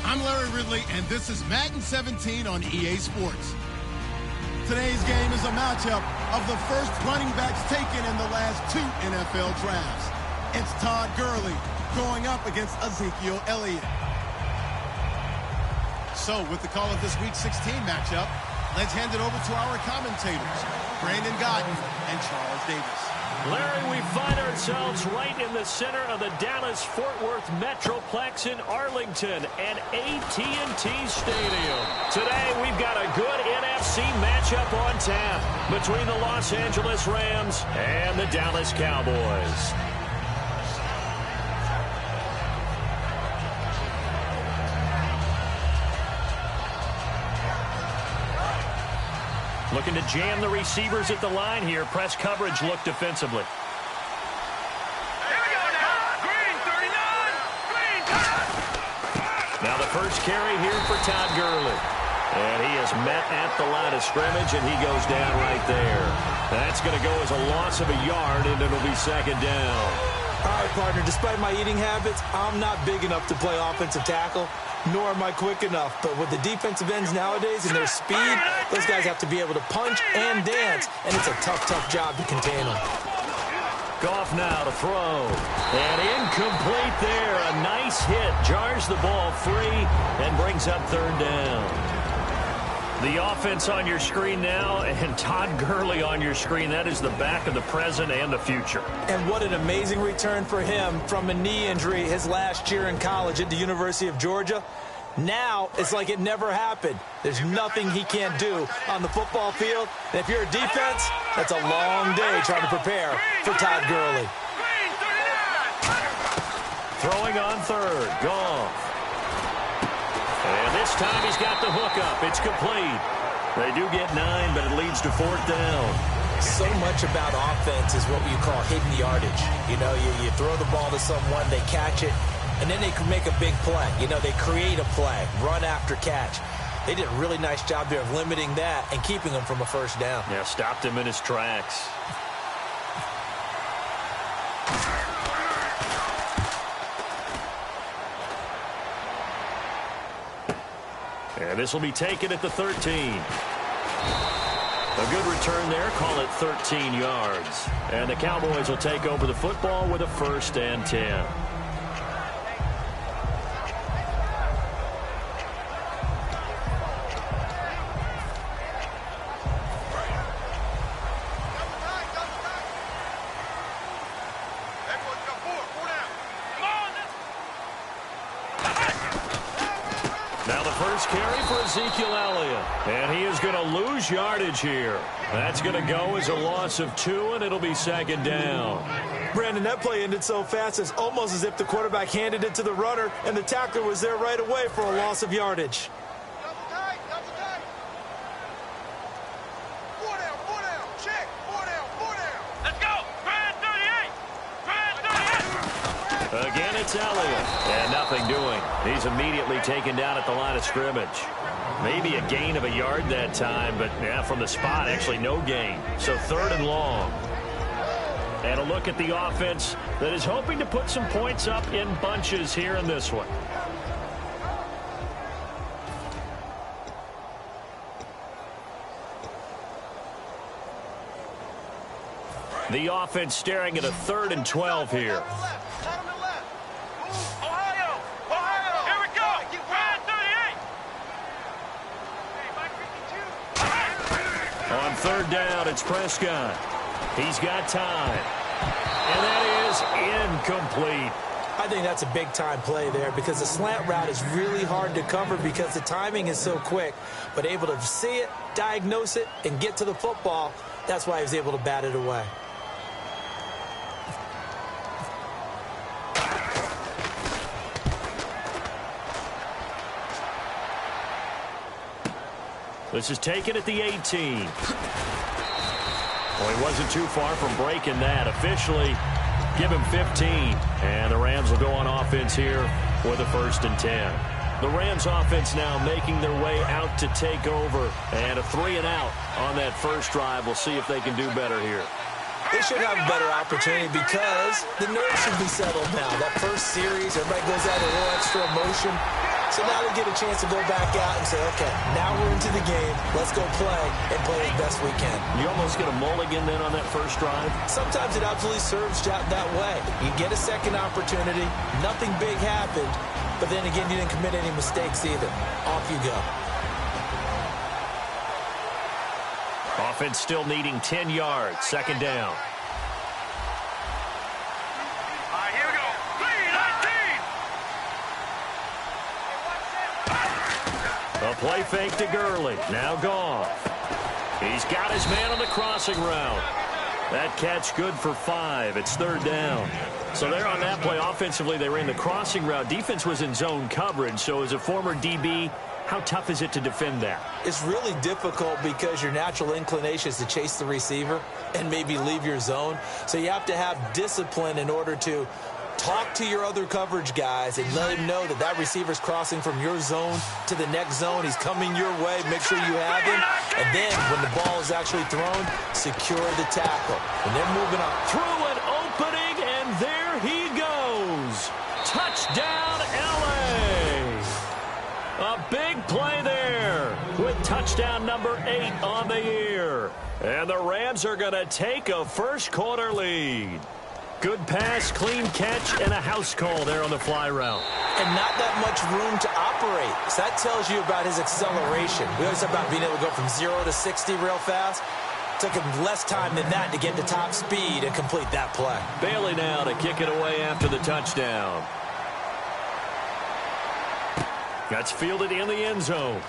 I'm Larry Ridley, and this is Madden 17 on EA Sports. Today's game is a matchup of the first running backs taken in the last 2 NFL drafts. It's Todd Gurley going up against Ezekiel Elliott. So, with the call of this Week 16 matchup, let's hand it over to our commentators, Brandon Godden and Charles Davis. Larry, we find ourselves right in the center of the Dallas-Fort Worth Metroplex in Arlington and AT&T Stadium. Today, we've got a good NFC matchup on tap between the Los Angeles Rams and the Dallas Cowboys. Looking to jam the receivers at the line here. Press coverage look defensively. Here we go now. Green 39. Green. Now the first carry here for Todd Gurley. And he is met at the line of scrimmage, and he goes down right there. That's going to go as a loss of a yard, and it'll be second down. All right, partner, despite my eating habits, I'm not big enough to play offensive tackle, nor am I quick enough. But with the defensive ends nowadays and their speed, those guys have to be able to punch and dance, and it's a tough, tough job to contain them. Goff now to throw. And incomplete there. A nice hit. Jars the ball free and brings up third down. The offense on your screen now, and Todd Gurley on your screen. That is the back of the present and the future. And what an amazing return for him from a knee injury his last year in college at the University of Georgia. Now, it's like it never happened. There's nothing he can't do on the football field. And if you're a defense, that's a long day trying to prepare for Todd Gurley. Throwing on third. Goff. And this time he's got the hook up. It's complete. They do get 9, but it leads to fourth down. So much about offense is what you call hidden yardage. You know, you throw the ball to someone, they catch it, and then they can make a big play. You know, they create a play, run after catch. They did a really nice job there of limiting that and keeping him from a first down. Yeah, stopped him in his tracks. And this will be taken at the 13. A good return there. Call it 13 yards. And the Cowboys will take over the football with a 1st and 10. Now the first carry for Ezekiel Elliott. And he is going to lose yardage here. That's going to go as a loss of 2, and it'll be second down. Brandon, that play ended so fast, it's almost as if the quarterback handed it to the runner, and the tackler was there right away for a loss of yardage. Double tight, double tight. 4 down, check. 4 down. Let's go. Grand 38. Again, it's Elliott. And nothing doing. He's immediately taken down at the line of scrimmage. Maybe a gain of a yard that time, but yeah, from the spot, actually no gain. So 3rd and long. And a look at the offense that is hoping to put some points up in bunches here in this one. The offense staring at a 3rd and 12 here. On 3rd down, it's Prescott. He's got time. And that is incomplete. I think that's a big-time play there because the slant route is really hard to cover because the timing is so quick. But able to see it, diagnose it, and get to the football, that's why he was able to bat it away. This is taken at the 18. Well, he wasn't too far from breaking that. Officially, give him 15. And the Rams will go on offense here for the 1st and 10. The Rams offense now making their way out to take over. And a 3-and-out on that first drive. We'll see if they can do better here. They should have a better opportunity because the nerves should be settled now. That first series, everybody goes out a little extra emotion. So now they get a chance to go back out and say, okay, now we're into the game. Let's go play and play as best we can. You almost get a mulligan then on that first drive? Sometimes it absolutely serves that way. You get a second opportunity. Nothing big happened. But then again, you didn't commit any mistakes either. Off you go. Offense still needing 10 yards. 2nd down. Here we go. 3-19. A play fake to Gurley. Now gone. He's got his man on the crossing route. That catch good for 5. It's 3rd down. So there on that play, offensively, they ran the crossing route. Defense was in zone coverage. So as a former DB, how tough is it to defend that? It's really difficult because your natural inclination is to chase the receiver and maybe leave your zone. So you have to have discipline in order to talk to your other coverage guys and let him know that that receiver's crossing from your zone to the next zone. He's coming your way. Make sure you have him. And then when the ball is actually thrown, secure the tackle. And they're moving up. Through an opening, and there he goes. Touchdown, L.A. A big play there with touchdown number 8 on the year. And the Rams are going to take a first-quarter lead. Good pass, clean catch, and a house call there on the fly route. And not that much room to operate. So that tells you about his acceleration. We always talk about being able to go from 0 to 60 real fast. It took him less time than that to get to top speed and complete that play. Bailey now to kick it away after the touchdown. That's fielded in the end zone.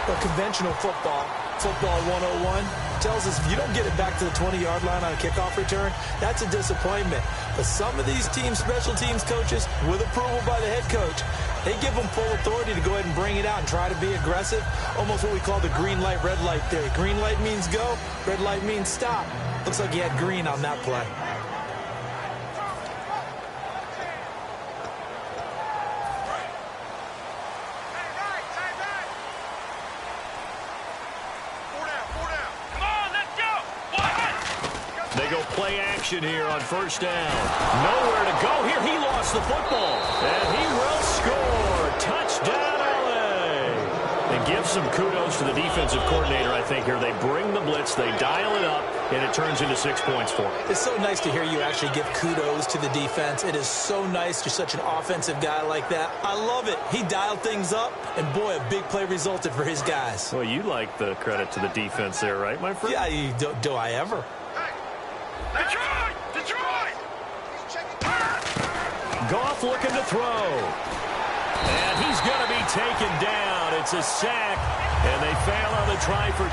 But conventional football 101, tells us if you don't get it back to the 20-yard line on a kickoff return, that's a disappointment. But some of these teams, special teams coaches, with approval by the head coach, they give them full authority to go ahead and bring it out and try to be aggressive. Almost what we call the green light, red light theory. Green light means go, red light means stop. Looks like he had green on that play. They go play action here on 1st down. Nowhere to go here. He lost the football. And he will score. Touchdown, L.A. And give some kudos to the defensive coordinator, I think, here. They bring the blitz, they dial it up, and it turns into 6 points for him. It's so nice to hear you actually give kudos to the defense. It is so nice. You're such an offensive guy like that. I love it. He dialed things up, and boy, a big play resulted for his guys. Well, you like the credit to the defense there, right, my friend? Yeah, do I ever? Detroit! Goff looking to throw. And he's going to be taken down. It's a sack, and they fail on the try for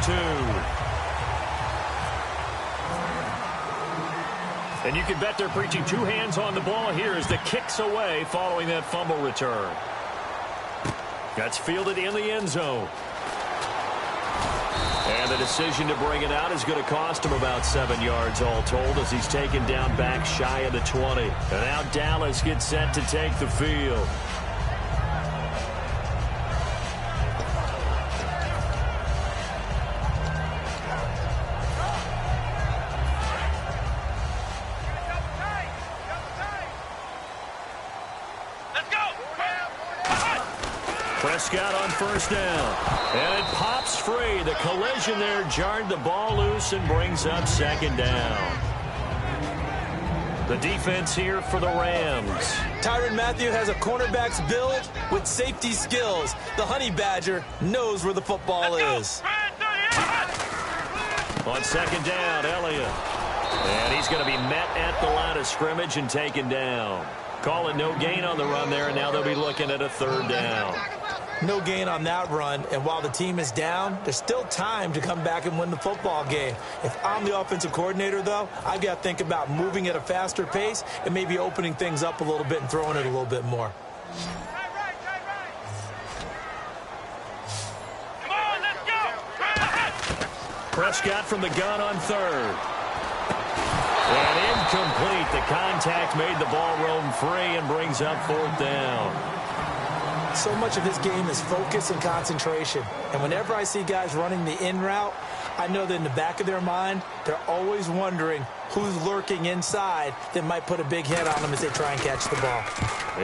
2. And you can bet they're preaching 2 hands on the ball here as the kick's away following that fumble return. That's fielded in the end zone. And the decision to bring it out is going to cost him about 7 yards all told as he's taken down back shy of the 20. And now Dallas gets set to take the field. Prescott on 1st down. And it pops free. The collision there jarred the ball loose and brings up 2nd down. The defense here for the Rams. Tyrann Mathieu has a cornerback's build with safety skills. The Honey Badger knows where the football is. On 2nd down, Elliott. And he's going to be met at the line of scrimmage and taken down. Call it no gain on the run there, and now they'll be looking at a 3rd down. No gain on that run, and while the team is down, there's still time to come back and win the football game. If I'm the offensive coordinator, though, I've got to think about moving at a faster pace and maybe opening things up a little bit and throwing it a little bit more. Prescott from the gun on third. And incomplete. The contact made the ball roam free and brings up fourth down. So much of his game is focus and concentration. And whenever I see guys running the in route, I know that in the back of their mind, they're always wondering who's lurking inside that might put a big hit on them as they try and catch the ball.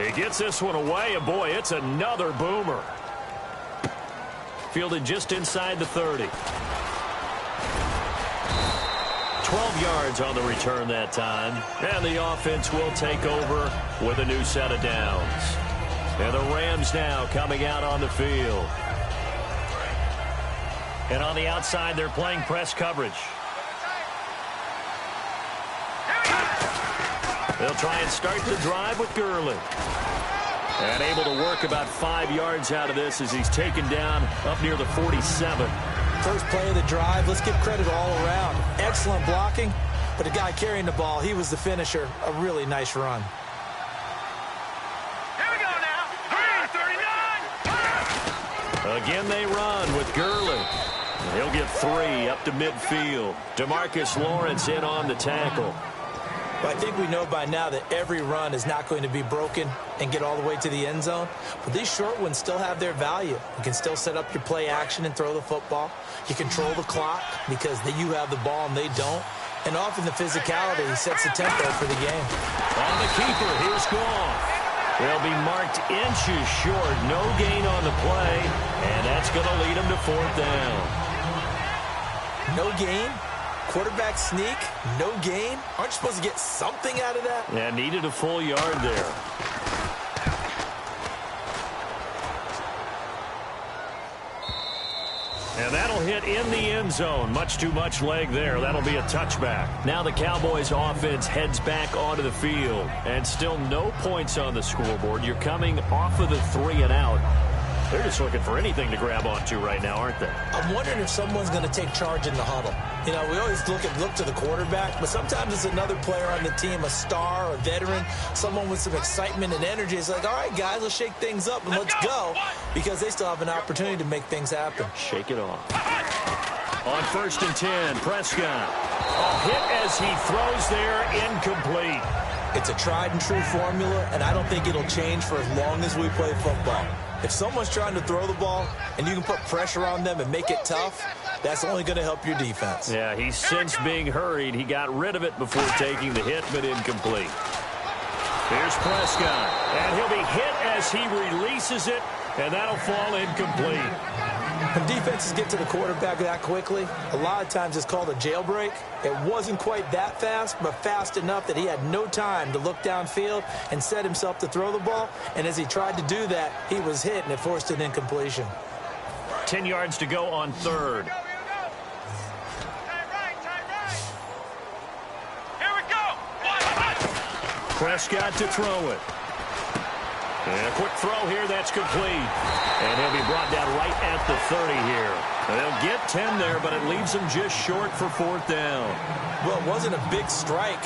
He gets this one away, and boy, it's another boomer. Fielded just inside the 30. 12 yards on the return that time. And the offense will take over with a new set of downs. And the Rams now coming out on the field. And on the outside, they're playing press coverage. They'll try and start the drive with Gurley. And able to work about 5 yards out of this as he's taken down up near the 47. First play of the drive, let's give credit all around. Excellent blocking, but the guy carrying the ball, he was the finisher. A really nice run. Here we go now. Green 39. Again, they run with Gurley. He'll get 3 up to midfield. DeMarcus Lawrence in on the tackle. But I think we know by now that every run is not going to be broken and get all the way to the end zone. But these short ones still have their value. You can still set up your play action and throw the football. You control the clock because you have the ball and they don't. And often the physicality sets the tempo for the game. On the keeper, here's Goff. They'll be marked inches short. No gain on the play. And that's going to lead them to fourth down. No gain? Quarterback sneak? No gain? Aren't you supposed to get something out of that? Yeah, needed a full yard there. And that'll hit in the end zone. Much too much leg there. That'll be a touchback. Now the Cowboys offense heads back onto the field. And still no points on the scoreboard. You're coming off of the 3 and out. They're just looking for anything to grab onto right now, aren't they? I'm wondering if someone's going to take charge in the huddle. You know, we always look to the quarterback, but sometimes it's another player on the team, a star, a veteran, someone with some excitement and energy. It's like, all right, guys, let's shake things up and let's go, because they still have an opportunity to make things happen. Shake it off. On 1st and 10, Prescott. A hit as he throws there, incomplete. It's a tried and true formula, and I don't think it'll change for as long as we play football. If someone's trying to throw the ball and you can put pressure on them and make it tough, that's only going to help your defense. Yeah, he's since being hurried. He got rid of it before taking the hit, but incomplete. Here's Prescott, and he'll be hit as he releases it, and that'll fall incomplete. When defenses get to the quarterback that quickly, a lot of times it's called a jailbreak. It wasn't quite that fast, but fast enough that he had no time to look downfield and set himself to throw the ball. And as he tried to do that, he was hit, and it forced an incompletion. 10 yards to go on 3rd. Here we go. Prescott to throw it. And a quick throw here, that's complete. And he'll be brought down right at the 30 here. They'll get 10 there, but it leaves them just short for fourth down. Well, it wasn't a big strike,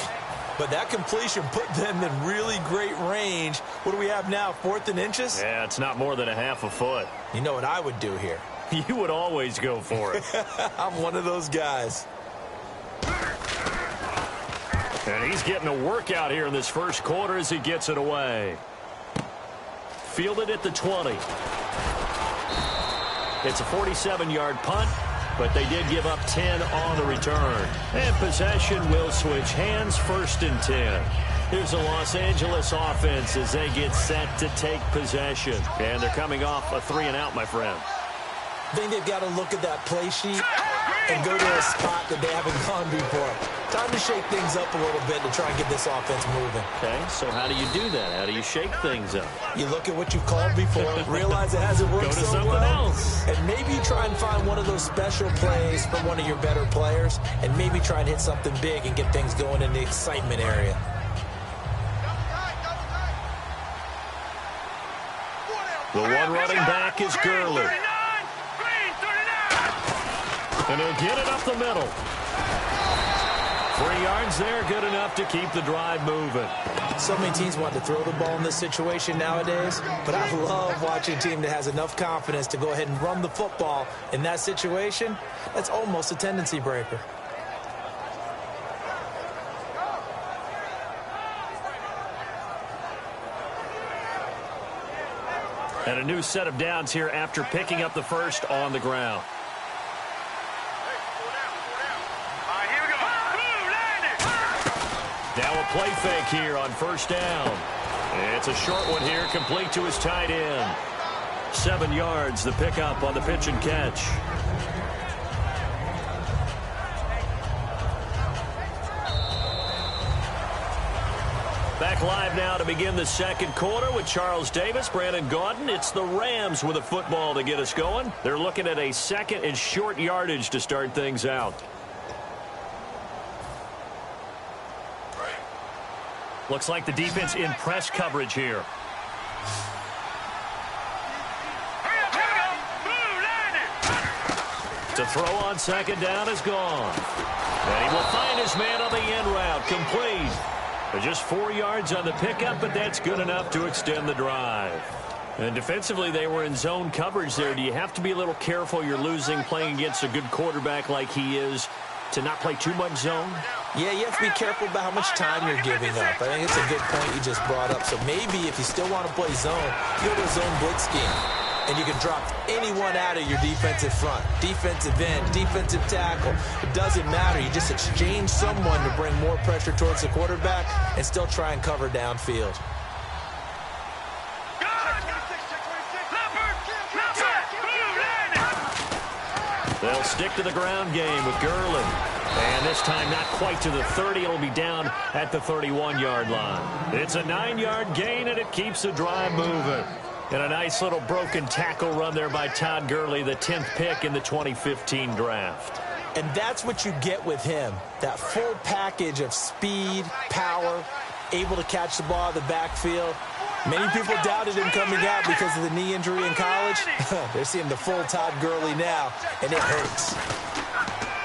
but that completion put them in really great range. What do we have now, 4th and inches? Yeah, it's not more than a half a foot. You know what I would do here? You would always go for it. I'm one of those guys. And he's getting a workout here in this first quarter as he gets it away. Fielded at the 20. It's a 47-yard punt, but they did give up 10 on the return. And possession will switch hands, 1st and 10. Here's the Los Angeles offense as they get set to take possession. And they're coming off a 3 and out, my friend. I think they've got to look at that play sheet and go to a spot that they haven't gone before. Time to shake things up a little bit to try and get this offense moving. Okay, so how do you do that? How do you shake things up? You look at what you've called before, realize it hasn't worked Go to so something well, else. and maybe try and find one of those special plays from one of your better players, and maybe try and hit something big and get things going in the excitement area. The one running back is Gurley. And he'll get it up the middle. 3 yards there, good enough to keep the drive moving. So many teams want to throw the ball in this situation nowadays, but I love watching a team that has enough confidence to go ahead and run the football in that situation. That's almost a tendency breaker. And a new set of downs here after picking up the first on the ground. Now a play fake here on first down. It's a short one here, complete to his tight end. 7 yards, the pickup on the pitch and catch. Back live now to begin the second quarter with Charles Davis, Brandon Gaudin. It's the Rams with a football to get us going. They're looking at a second and short yardage to start things out. Looks like the defense in press coverage here. To throw on second down is gone. And he will find his man on the end route, complete. Just 4 yards on the pickup, but that's good enough to extend the drive. And defensively, they were in zone coverage there. Do you have to be a little careful? You're losing, playing against a good quarterback like he is, to not play too much zone? Yeah, you have to be careful about how much time you're giving up. I think it's a good point you just brought up. So maybe if you still want to play zone, you go to a zone blitz scheme. And you can drop anyone out of your defensive front. Defensive end, defensive tackle. It doesn't matter. You just exchange someone to bring more pressure towards the quarterback and still try and cover downfield. They'll stick to the ground game with Gurley. And this time not quite to the 30. It'll be down at the 31-yard line. It's a 9-yard gain, and it keeps the drive moving. And a nice little broken tackle run there by Todd Gurley, the 10th pick in the 2015 draft. And that's what you get with him, that full package of speed, power, able to catch the ball in the backfield. Many people doubted him coming out because of the knee injury in college. They're seeing the full Todd Gurley now, and it hurts.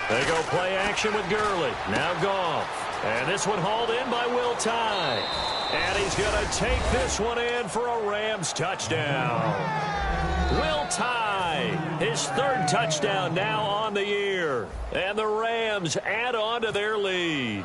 They go play action with Gurley. Now Goff. And this one hauled in by Will Tye. And he's going to take this one in for a Rams touchdown. Will Tye, his 3rd touchdown now on the year. And the Rams add on to their lead.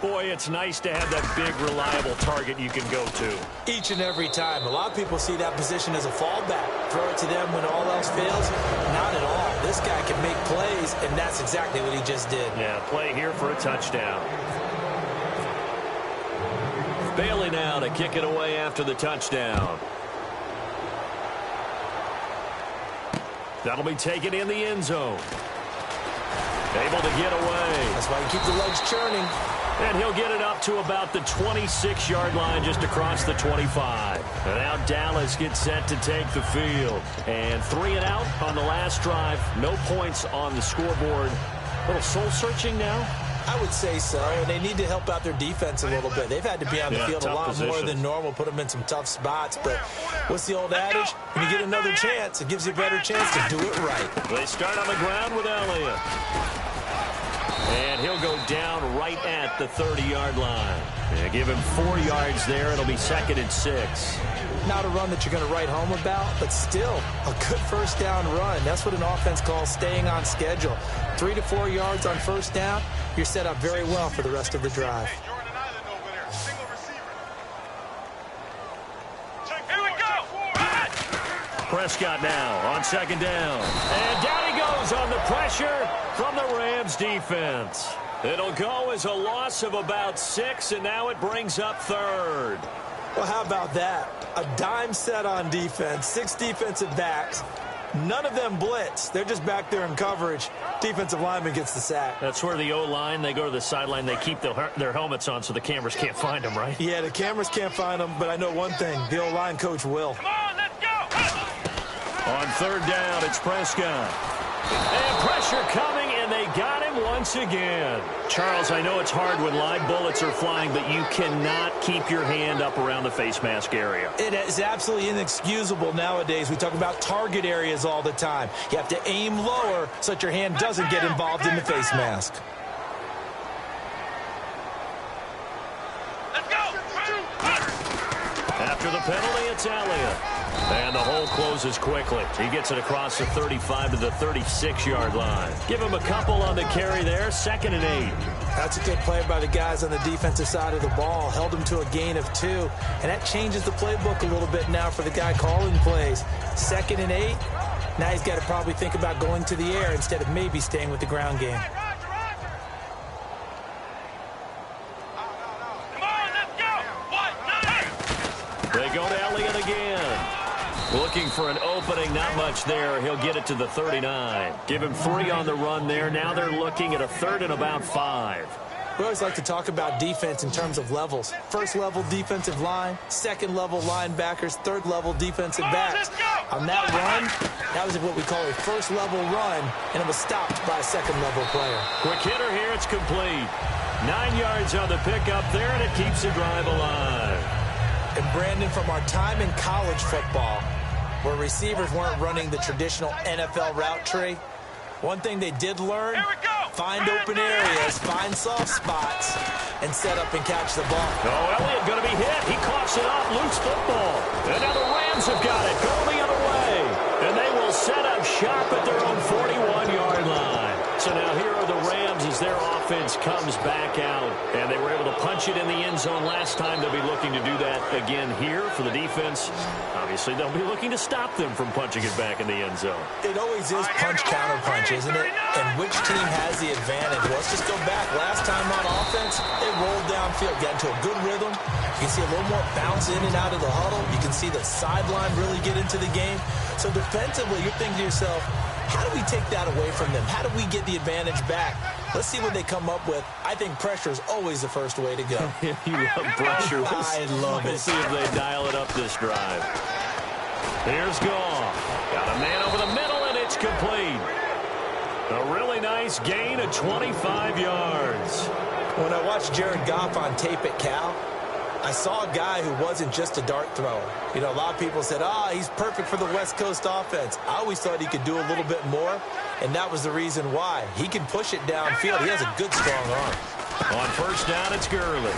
Boy, it's nice to have that big, reliable target you can go to. Each and every time. A lot of people see that position as a fallback. Throw it to them when all else fails. Not at all. This guy can make plays, and that's exactly what he just did. Yeah, play here for a touchdown. Bailey now to kick it away after the touchdown. That'll be taken in the end zone. Able to get away. That's why you keep the legs churning. And he'll get it up to about the 26-yard line just across the 25. And now Dallas gets set to take the field. And 3 and out on the last drive. No points on the scoreboard. A little soul-searching now. I would say so, and they need to help out their defense a little bit. They've had to be on the field a lot more than normal, put them in some tough spots. But what's the old adage? When you get another chance, it gives you a better chance to do it right. They start on the ground with Elliott. And he'll go down right at the 30-yard line. Yeah, give him 4 yards there. It'll be 2nd and 6. Not a run that you're going to write home about, but still a good first down run. That's what an offense calls staying on schedule. 3 to 4 yards on first down, you're set up very well for the rest of the drive. Prescott now on 2nd down. And down he goes on the pressure from the Rams defense. It'll go as a loss of about 6, and now it brings up 3rd. Well, how about that? A dime set on defense, 6 defensive backs. None of them blitz. They're just back there in coverage. Defensive lineman gets the sack. That's where the O-line, they go to the sideline, they keep their helmets on so the cameras can't find them, right? Yeah, the cameras can't find them, but I know one thing. The O-line coach will. Come on, let's go. On 3rd down, it's Prescott. And pressure coming, and they got him once again. Charles, I know it's hard when live bullets are flying, but you cannot keep your hand up around the face mask area. It is absolutely inexcusable nowadays. We talk about target areas all the time. You have to aim lower so that your hand doesn't get involved in the face mask. After the penalty, it's Elliott. And the hole closes quickly. He gets it across the 35 to the 36-yard line. Give him a couple on the carry there. 2nd and 8. That's a good play by the guys on the defensive side of the ball. Held him to a gain of 2. And that changes the playbook a little bit now for the guy calling plays. 2nd and 8. Now he's got to probably think about going to the air instead of maybe staying with the ground game. They go to Elliott again. Looking for an opening, not much there. He'll get it to the 39. Give him 3 on the run there. Now they're looking at a 3rd and about 5. We always like to talk about defense in terms of levels. 1st level defensive line, 2nd level linebackers, 3rd level defensive backs. On that run, that was what we call a 1st level run, and it was stopped by a 2nd level player. Quick hitter here, it's complete. 9 yards on the pickup there, and it keeps the drive alive. And Brandon, from our time in college football, where receivers weren't running the traditional NFL route tree, one thing they did learn, find open areas, find soft spots, and set up and catch the ball. Oh, Elliott going to be hit. He coughs it up, loose football. And now the Rams have got it, going the other way. And they will set up shop at their own 41-yard line. So now here are the Rams as their offense comes back out. And they were able to punch it in the end zone last time. They'll be looking to do that again here for the defense. Obviously, they'll be looking to stop them from punching it back in the end zone. It always is punch-counter-punch, isn't it? And which team has the advantage? Well, let's just go back. Last time on offense, they rolled downfield, got into a good rhythm. You can see a little more bounce in and out of the huddle. You can see the sideline really get into the game. So defensively, you're thinking to yourself, how do we take that away from them? How do we get the advantage back? Let's see what they come up with. I think pressure is always the first way to go. You love pressure. I love it. We'll see if they dial it up this drive. Here's Goff. Got a man over the middle, and it's complete. A really nice gain of 25 yards. When I watched Jared Goff on tape at Cal, I saw a guy who wasn't just a dart thrower. You know, a lot of people said, he's perfect for the West Coast offense. I always thought he could do a little bit more, and that was the reason why. He can push it downfield. He has a good, strong arm. On 1st down, it's Gurley.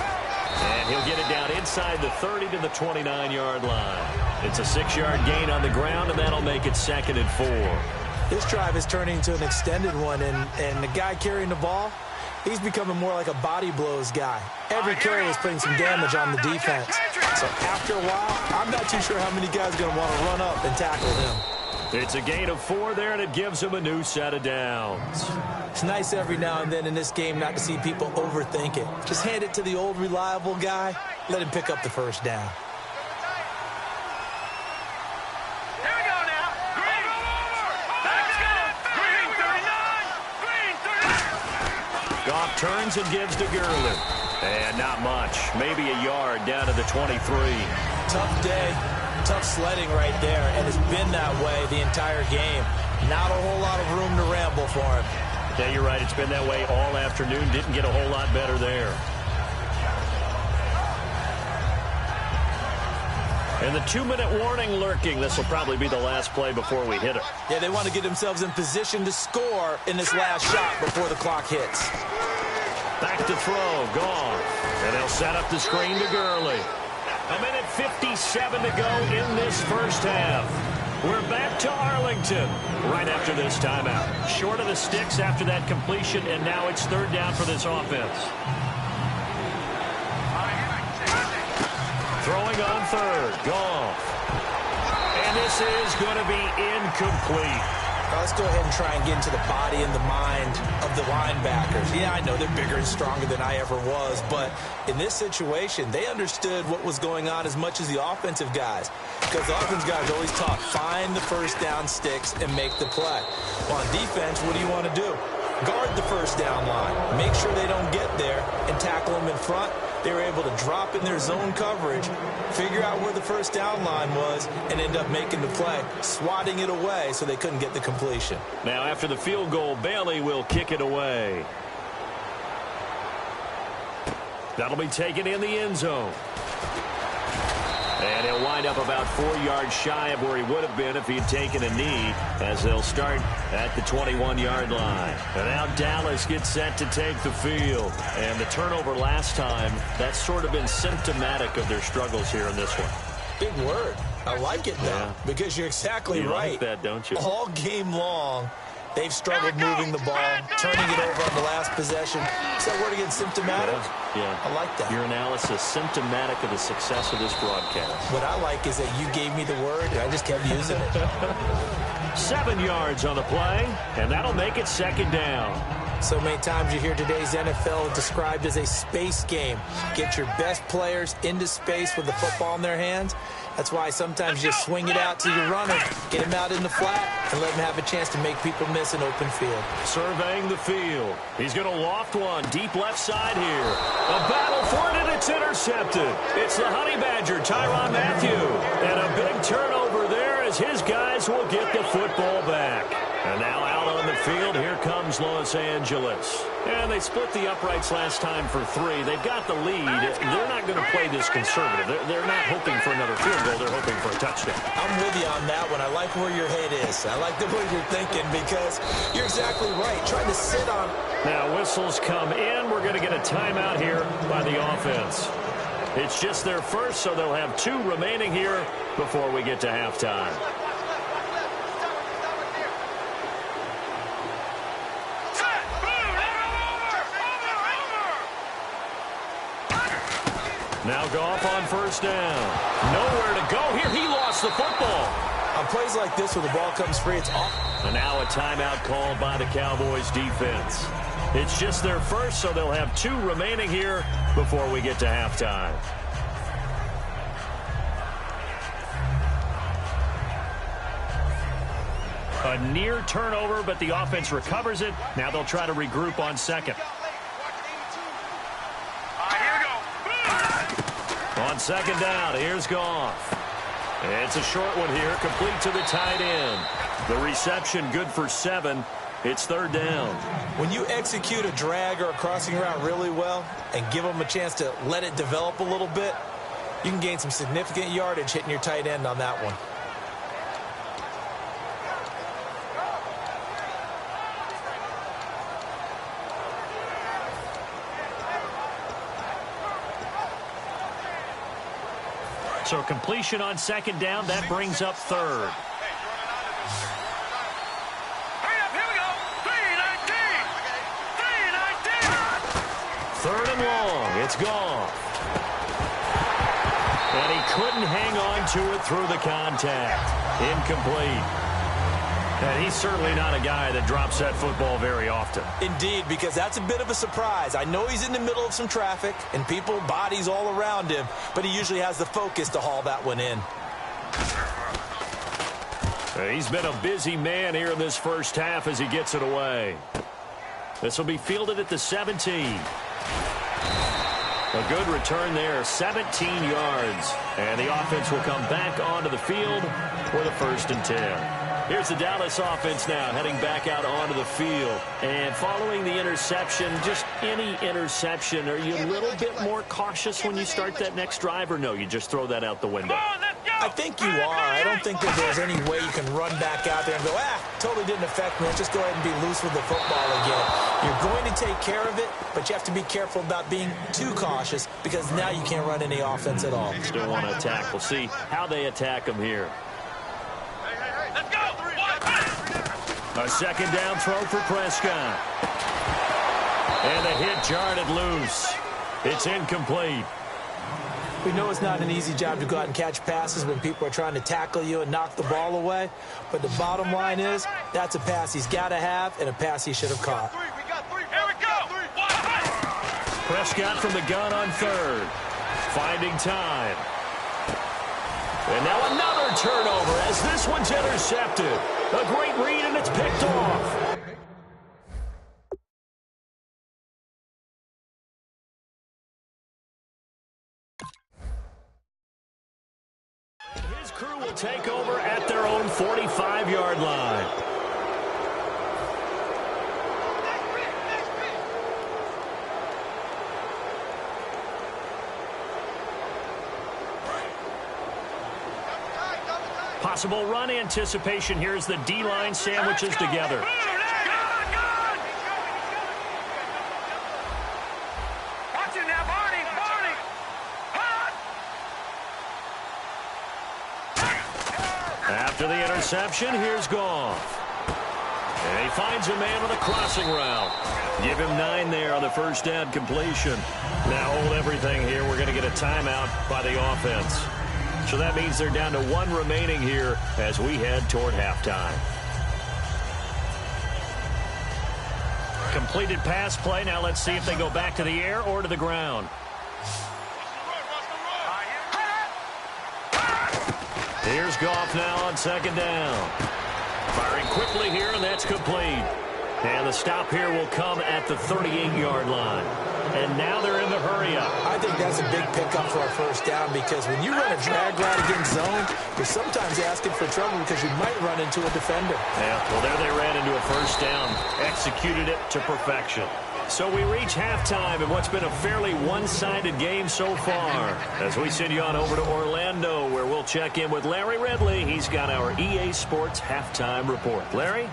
And he'll get it down inside the 30 to the 29-yard line. It's a 6-yard gain on the ground, and that'll make it 2nd and 4. This drive is turning into an extended one, and the guy carrying the ball, he's becoming more like a body blows guy. Every carry is putting some damage on the defense. So after a while, I'm not too sure how many guys are going to want to run up and tackle him. It's a gain of 4 there, and it gives him a new set of downs. It's nice every now and then in this game not to see people overthink it. Just hand it to the old reliable guy, let him pick up the 1st down. Here we go now. Green. Let's go. Green 39. Green 39. Goff turns and gives to Gurley. And not much. Maybe a yard down to the 23. Tough day. Tough sledding right there, and it's been that way the entire game. Not a whole lot of room to ramble for him. Yeah, you're right. It's been that way all afternoon. Didn't get a whole lot better there. And the 2-minute warning lurking. This will probably be the last play before we hit it. Yeah, they want to get themselves in position to score in this last shot before the clock hits. Back to throw. Goff. And they'll set up the screen to Gurley. A minute 57 to go in this 1st half. We're back to Arlington right after this timeout. Short of the sticks after that completion, and now it's 3rd down for this offense. Throwing on 3rd. Goff. And this is going to be incomplete. Let's go ahead and try and get into the body and the mind of the linebackers. Yeah, I know they're bigger and stronger than I ever was, but in this situation, they understood what was going on as much as the offensive guys. Because the offensive guys always taught, find the 1st down sticks and make the play. Well, on defense, what do you want to do? Guard the 1st down line. Make sure they don't get there and tackle them in front. They were able to drop in their zone coverage, figure out where the 1st down line was, and end up making the play, swatting it away so they couldn't get the completion. Now, after the field goal, Bailey will kick it away. That'll be taken in the end zone. And he'll wind up about 4 yards shy of where he would have been if he had taken a knee, as they'll start at the 21-yard line. And now Dallas gets set to take the field. And the turnover last time, that's sort of been symptomatic of their struggles here in this one. Big word. I like it, though, because you're exactly right. You like that, don't you? All game long, they've struggled moving the ball, turning it over on the last possession. Is that word again, symptomatic? Yeah. I like that. Your analysis, symptomatic of the success of this broadcast. What I like is that you gave me the word, and I just kept using it. 7 yards on the play, and that'll make it second down. So many times you hear today's NFL described as a space game. Get your best players into space with the football in their hands. That's why sometimes you just swing it out to your runner, get him out in the flat, and let him have a chance to make people miss an open field. Surveying the field. He's going to loft one deep left side here. A battle for it, and it's intercepted. It's the Honey Badger, Tyrann Mathieu. And a big turnover there as his guys will get the football back. And now out on the field, here comes Los Angeles. And they split the uprights last time for 3. They've got the lead. They're not going to play this conservative. They're not hoping for another field goal. They're hoping for a touchdown. I'm with you on that one. I like where your head is. I like the way you're thinking because you're exactly right. Trying to sit on. Now whistles come in. We're going to get a timeout here by the offense. It's just their first, so they'll have 2 remaining here before we get to halftime. Now Goff on first down. Nowhere to go here. He lost the football. On plays like this where the ball comes free, it's off. And now a timeout called by the Cowboys defense. It's just their first, so they'll have 2 remaining here before we get to halftime. A near turnover, but the offense recovers it. Now they'll try to regroup on second. On second down, here's Goff. It's a short one here, complete to the tight end. The reception good for 7. It's third down. When you execute a drag or a crossing route really well and give them a chance to let it develop a little bit, you can gain some significant yardage hitting your tight end on that one. So completion on second down, that brings up third. Hurry up, here we go. 3-19. Third and long, it's Goff. And he couldn't hang on to it through the contact. Incomplete. And he's certainly not a guy that drops that football very often. Indeed, because that's a bit of a surprise. I know he's in the middle of some traffic and people, bodies all around him, but he usually has the focus to haul that one in. He's been a busy man here in this first half as he gets it away. This will be fielded at the 17. A good return there, 17 yards. And the offense will come back onto the field for the 1st and 10. Here's the Dallas offense now heading back out onto the field. And following the interception, just any interception, are you a little bit more cautious when you start that next drive, or no, you just throw that out the window? I think you are. I don't think that there's any way you can run back out there and go, totally didn't affect me. Let's just go ahead and be loose with the football again. You're going to take care of it, but you have to be careful about being too cautious because now you can't run any offense at all. Still want to attack. We'll see how they attack him here. Let's go. A second down throw for Prescott. And the hit jarred it loose. It's incomplete. We know it's not an easy job to go out and catch passes when people are trying to tackle you and knock the ball away. But the bottom line is, that's a pass he's got to have and a pass he should have caught. Here we go. Prescott from the gun on third. Finding time. And now another turnover as this one's intercepted. A great read, and it's picked off. His crew will take over at their own 45-yard line. Possible run anticipation here as the D-line sandwiches together. After the interception, here's Goff. And he finds a man on the crossing route. Give him 9 there on the first down completion. Now hold everything here. We're going to get a timeout by the offense. So that means they're down to 1 remaining here as we head toward halftime. Completed pass play. Now let's see if they go back to the air or to the ground. Here's Goff now on second down. Firing quickly here, and that's complete. And the stop here will come at the 38-yard line. And now they're in the hurry-up. I think that's a big pickup for a first down because when you run a drag route against zone, you're sometimes asking for trouble because you might run into a defender. Yeah, well, there they ran into a first down. Executed it to perfection. So we reach halftime in what's been a fairly one-sided game so far. As we send you on over to Orlando, where we'll check in with Larry Ridley. He's got our EA Sports halftime report. Larry?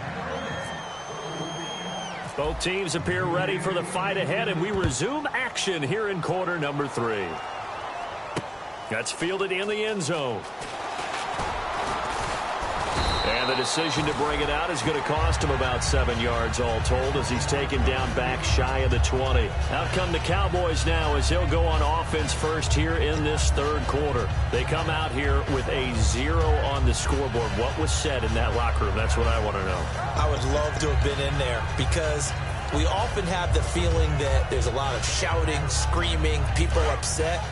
Both teams appear ready for the fight ahead, and we resume action here in quarter number 3. That's fielded in the end zone. And the decision to bring it out is going to cost him about 7 yards all told as he's taken down back shy of the 20. Out come the Cowboys now as he'll go on offense first here in this third quarter. They come out here with a 0 on the scoreboard. What was said in that locker room? That's what I want to know. I would love to have been in there because we often have the feeling that there's a lot of shouting, screaming, people upset.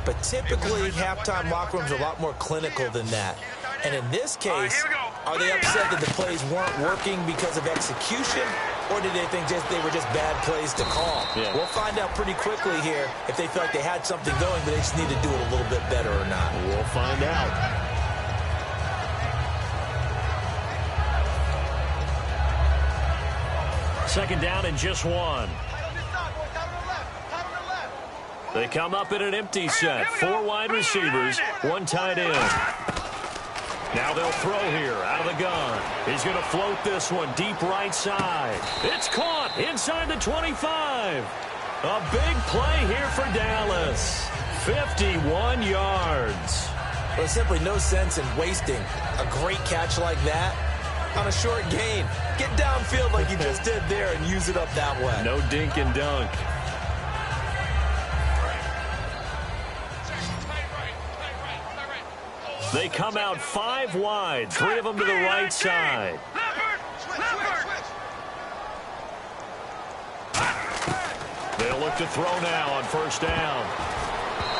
But typically, halftime locker rooms are a lot more clinical than that. And in this case, are they upset that the plays weren't working because of execution, or did they think they were just bad plays to call? Yeah. We'll find out pretty quickly here if they feel like they had something going, but they just need to do it a little bit better or not. We'll find out. Second down and just 1. They come up in an empty set. 4 wide receivers, 1 tight end. Now they'll throw here out of the gun. He's going to float this one deep right side. It's caught inside the 25. A big play here for Dallas. 51 yards. There's simply no sense in wasting a great catch like that on a short gain. Get downfield like you just did there and use it up that way. No dink and dunk. They come out 5 wide, 3 of them to the right side. They'll look to throw now on first down.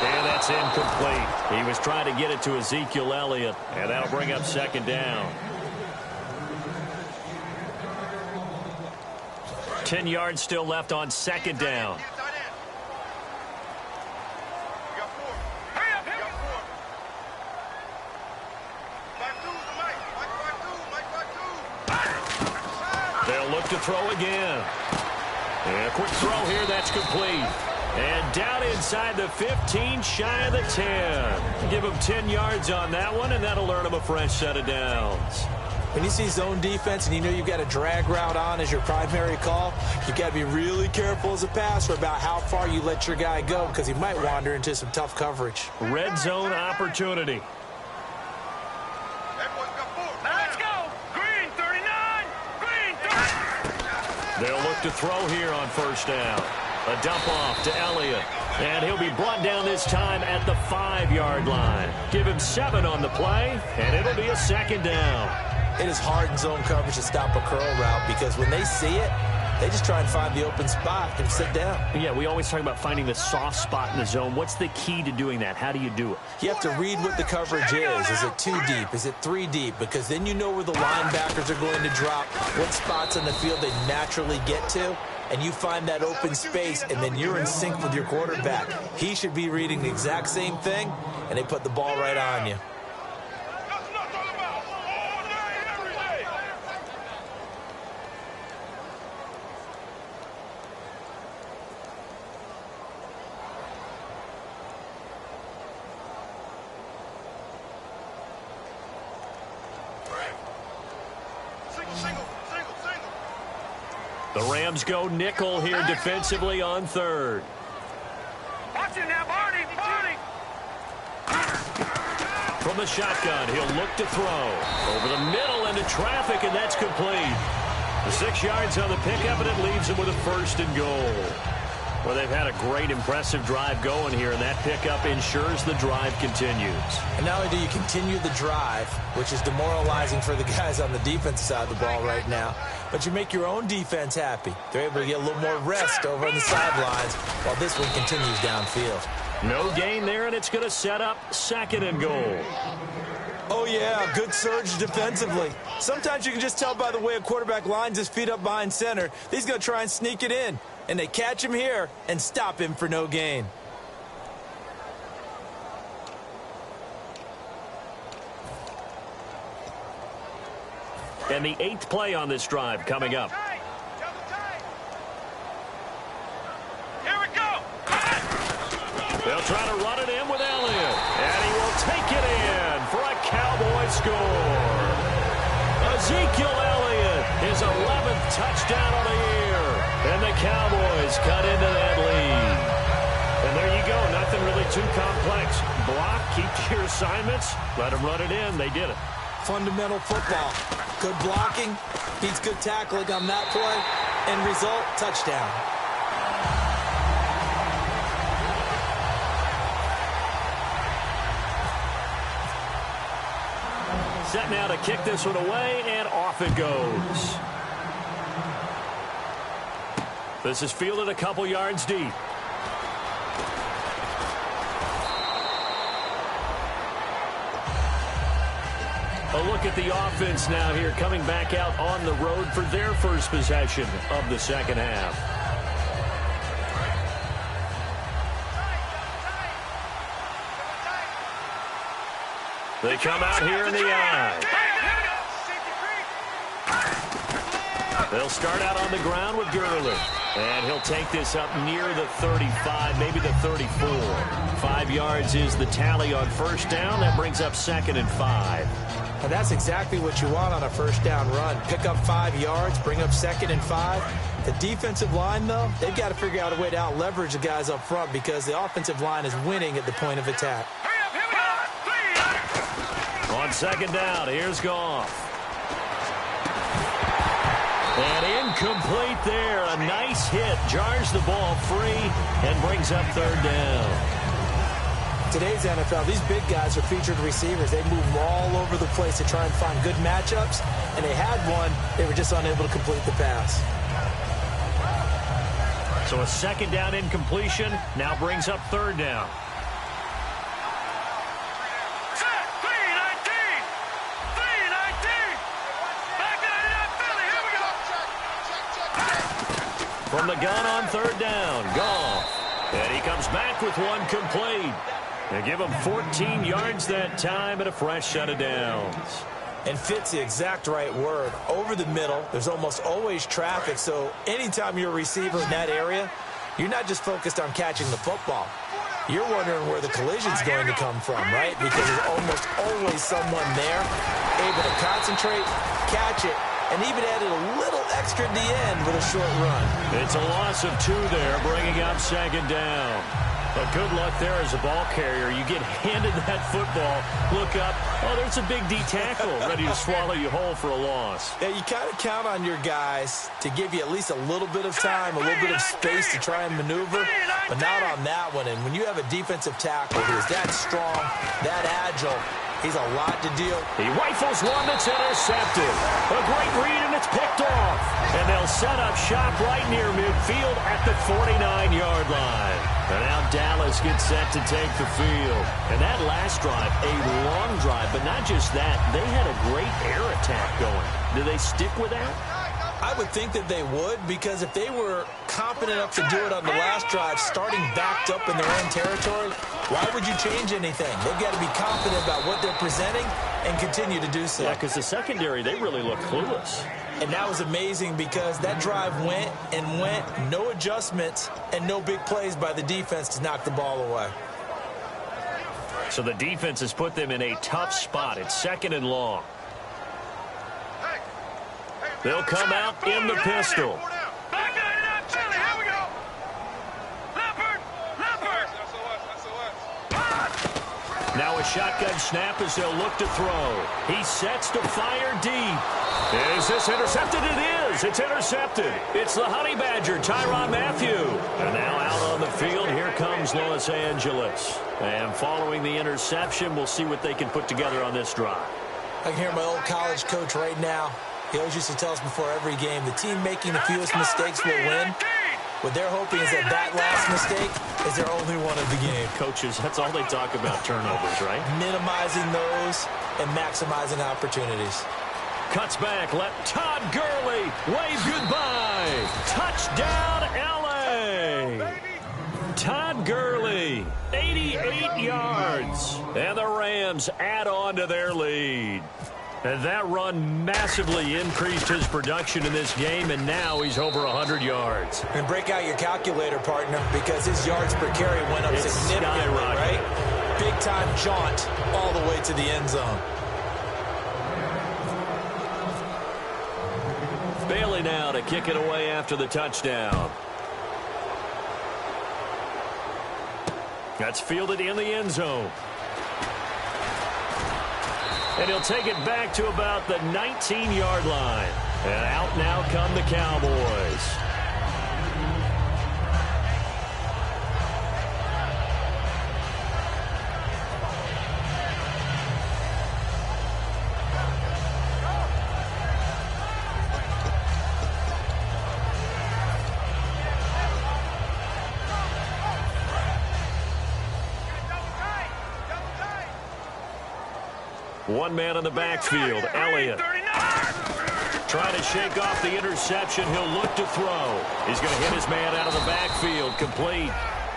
And that's incomplete. He was trying to get it to Ezekiel Elliott, and that'll bring up second down. 10 yards still left on second down. They'll look to throw again. And a quick throw here, that's complete. And down inside the 15, shy of the 10. Give him 10 yards on that one, and that'll earn him a fresh set of downs. When you see zone defense and you know you've got a drag route on as your primary call, you've got to be really careful as a passer about how far you let your guy go because he might wander into some tough coverage. Red zone opportunity. Let's go. Green 39. Green 30. They'll look to throw here on first down. A dump off to Elliott. And he'll be brought down this time at the 5-yard line. Give him 7 on the play, and it'll be a second down. It is hard in zone coverage to stop a curl route because when they see it, they just try and find the open spot and sit down. Yeah, we always talk about finding the soft spot in the zone. What's the key to doing that? How do you do it? You have to read what the coverage is. Is it 2 deep? Is it 3 deep? Because then you know where the linebackers are going to drop, what spots on the field they naturally get to, and you find that open space, and then you're in sync with your quarterback. He should be reading the exact same thing, and they put the ball right on you. The Rams go nickel here defensively on third. Watch it now, Barney. Barney. from the shotgun. He'll look to throw. Over the middle into traffic, and that's complete. The 6 yards on the pickup, and it leaves him with a 1st and goal. Well, they've had a great, impressive drive going here, and that pickup ensures the drive continues. And not only do you continue the drive, which is demoralizing for the guys on the defensive side of the ball right now, but you make your own defense happy. They're able to get a little more rest over on the sidelines while this one continues downfield. No gain there, and it's going to set up 2nd and goal. Oh, yeah, good surge defensively. Sometimes you can just tell by the way a quarterback lines his feet up behind center. He's going to try and sneak it in. And they catch him here and stop him for no gain. And the 8th play on this drive coming up. Here we go. They'll try to run it in with Elliott. And he will take it in for a Cowboy score. Ezekiel Elliott, his 11th touchdown of the year. And the Cowboys cut into that lead. And there you go. Nothing really too complex. Block, keep to your assignments, let them run it in. They did it. Fundamental football. Good blocking, beats good tackling on that play. End result, touchdown. Set now to kick this one away, and off it goes. This is fielded a couple yards deep. A look at the offense now here, coming back out on the road for their first possession of the 2nd half. They come out here in the eye. They'll start out on the ground with Gurley. And he'll take this up near the 35, maybe the 34. 5 yards is the tally on 1st down. That brings up 2nd and 5. And that's exactly what you want on a 1st down run. Pick up 5 yards, bring up 2nd and 5. The defensive line, though, they've got to figure out a way to out-leverage the guys up front because the offensive line is winning at the point of attack. On 2nd down, here's Goff. And incomplete there. A nice hit. Jars the ball free and brings up 3rd down. Today's NFL, these big guys are featured receivers. They move all over the place to try and find good matchups. And they had one. They were just unable to complete the pass. So a 2nd down incompletion now brings up 3rd down. From the gun on 3rd down, Goff. And he comes back with one complete. They give him 14 yards that time and a fresh set of downs. And fits the exact right word. Over the middle, there's almost always traffic, so anytime you're a receiver in that area, you're not just focused on catching the football. You're wondering where the collision's going to come from, right? Because there's almost always someone there able to concentrate, catch it, and even added a little extra at the end with a short run. It's a loss of 2 there, bringing up 2nd down. But good luck there as a ball carrier. You get handed that football, look up, oh, there's a big D tackle ready to swallow you whole for a loss. Yeah, you kind of count on your guys to give you at least a little bit of time, a little bit of space to try and maneuver, but not on that one. And when you have a defensive tackle who's that strong, that agile, he's a lot to deal. He rifles one that's intercepted. A great read, and it's picked off. And they'll set up shop right near midfield at the 49-yard line. And now Dallas gets set to take the field. And that last drive, a long drive, but not just that. They had a great air attack going. Do they stick with that? I would think that they would, because if they were confident enough to do it on the last drive, starting backed up in their own territory, why would you change anything? They've got to be confident about what they're presenting and continue to do so. Yeah, because the secondary, they really look clueless. And that was amazing because that drive went and went, no adjustments, and no big plays by the defense to knock the ball away. So the defense has put them in a tough spot. It's 2nd and long. They'll come out in the pistol. Now a shotgun snap as they'll look to throw. He sets to fire deep. Is this intercepted? It is. It's intercepted. It's the Honey Badger, Tyrann Mathieu. And now out on the field, here comes Los Angeles. And following the interception, we'll see what they can put together on this drive. I can hear my old college coach right now. He always used to tell us before every game, the team making the fewest mistakes will win. What they're hoping is that that last mistake is their only one of the game. Coaches, that's all they talk about, turnovers, right? Minimizing those and maximizing opportunities. Cuts back, let Todd Gurley wave goodbye. Touchdown, L.A. Todd Gurley, 88 yards. And the Rams add on to their lead. And that run massively increased his production in this game, and now he's over 100 yards. And break out your calculator, partner, because his yards per carry went up significantly, right? Big-time jaunt all the way to the end zone. Bailey now to kick it away after the touchdown. That's fielded in the end zone. And he'll take it back to about the 19-yard line. And out now come the Cowboys. One man in the backfield, Elliott. Trying to shake off the interception. He'll look to throw. He's going to hit his man out of the backfield. Complete.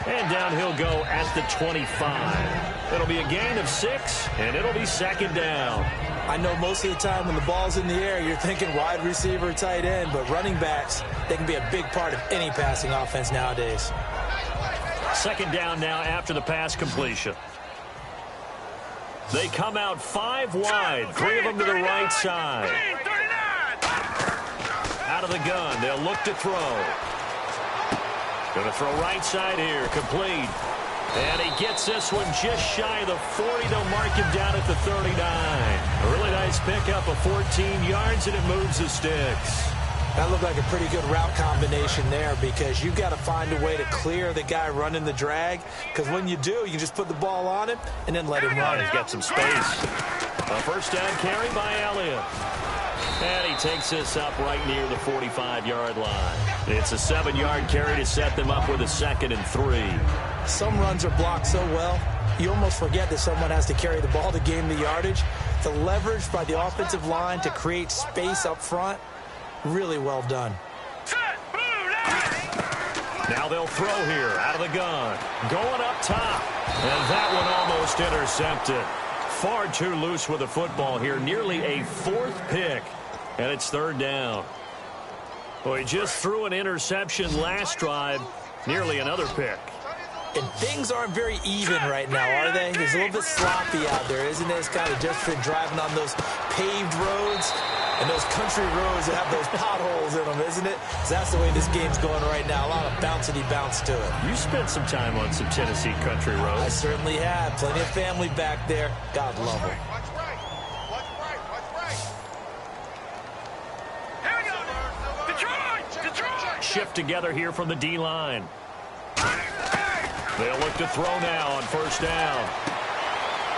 And down he'll go at the 25. It'll be a gain of 6, and it'll be second down. I know most of the time when the ball's in the air, you're thinking wide receiver, tight end, but running backs, they can be a big part of any passing offense nowadays. Second down now after the pass completion. They come out 5 wide, 3 of them to the right side. Out of the gun, they'll look to throw. Going to throw right side here, complete. And he gets this one just shy of the 40. They'll mark him down at the 39. A really nice pickup of 14 yards, and it moves the sticks. That looked like a pretty good route combination there because you've got to find a way to clear the guy running the drag, because when you do, you can just put the ball on him and then let him run. He's got some space. A first down carry by Elliott. And he takes this up right near the 45-yard line. It's a 7-yard carry to set them up with a 2nd and 3. Some runs are blocked so well, you almost forget that someone has to carry the ball to gain the yardage. The leverage by the offensive line to create space up front, really well done. Now they'll throw here out of the gun. Going up top. And that one almost intercepted. Far too loose with the football here. Nearly a 4th pick. And it's 3rd down. Well, he just threw an interception last drive. Nearly another pick. And things aren't very even right now, are they? It's a little bit sloppy out there, isn't it? It's kind of just been driving on those paved roads and those country roads that have those potholes in them, isn't it? So that's the way this game's going right now. A lot of bouncy bounce to it. You spent some time on some Tennessee country roads. I certainly have. Plenty of family back there. God love them. Here we go. Detroit! Shift together here from the D-line. They'll look to throw now on first down.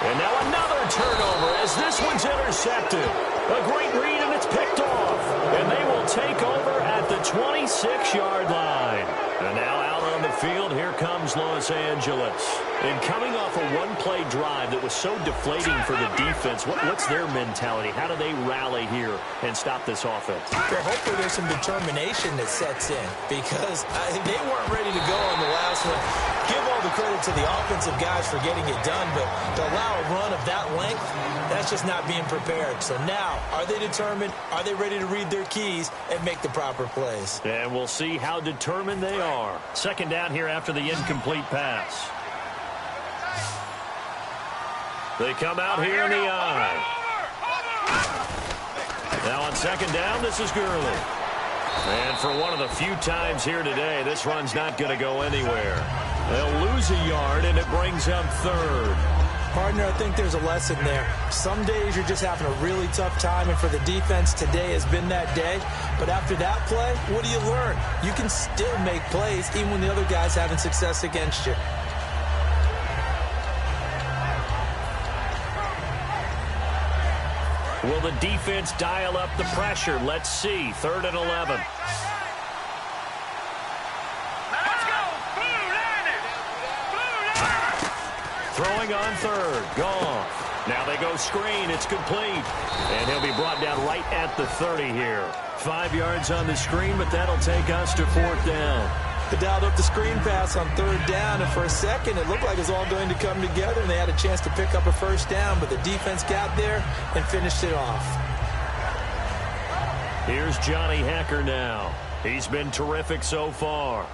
And now another turnover as this one's intercepted. A great read, and it's picked off. And they will take over at the 26-yard line. And now out on the field, here comes Los Angeles. And coming off a one-play drive that was so deflating for the defense, what's their mentality? How do they rally here and stop this offense? Well, hopefully there's some determination that sets in because they weren't ready to go on the last one. Give all the credit to the offensive guys for getting it done, but to allow a run of that length, that's just not being prepared. So now, are they determined? Are they ready to read their keys and make the proper plays? And we'll see how determined they are. Second down here after the incomplete pass. They come out here in the eye. Now on second down, this is Gurley. And for one of the few times here today, this run's not going to go anywhere. They'll lose a yard, and it brings up 3rd. Partner, I think there's a lesson there. Some days you're just having a really tough time, and for the defense, today has been that day. But after that play, what do you learn? You can still make plays even when the other guy's having success against you. Will the defense dial up the pressure? Let's see. 3rd and 11. Throwing on 3rd. Gone. Now they go screen. It's complete. And he'll be brought down right at the 30 here. 5 yards on the screen, but that'll take us to 4th down. They dialed up the screen pass on 3rd down, and for a second it looked like it was all going to come together, and they had a chance to pick up a 1st down, but the defense got there and finished it off. Here's Johnny Hekker now. He's been terrific so far.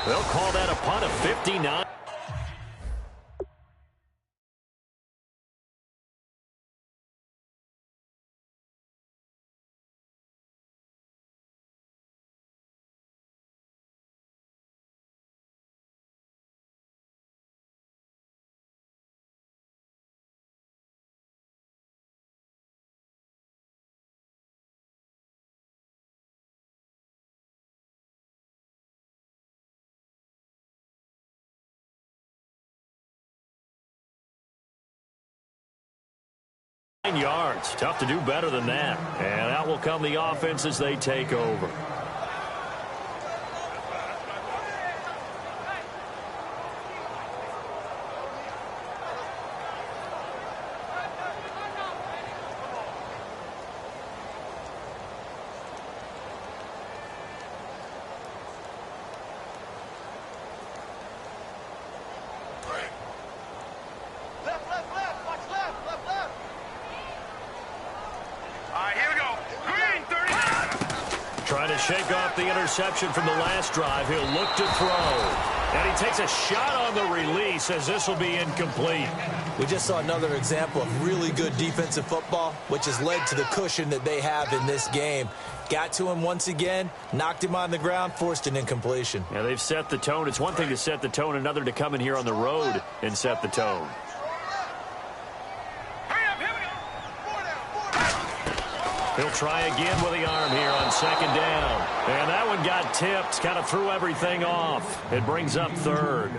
They'll call that a punt of 59. Yards. Tough to do better than that. And out will come the offense as they take over. Trying to shake off the interception from the last drive. He'll look to throw. And he takes a shot on the release as this will be incomplete. We just saw another example of really good defensive football, which has led to the cushion that they have in this game. Got to him once again, knocked him on the ground, forced an incompletion. Yeah, they've set the tone. It's one thing to set the tone, another to come in here on the road and set the tone. He'll try again with the arm here on 2nd down. And that one got tipped, kind of threw everything off. It brings up 3rd.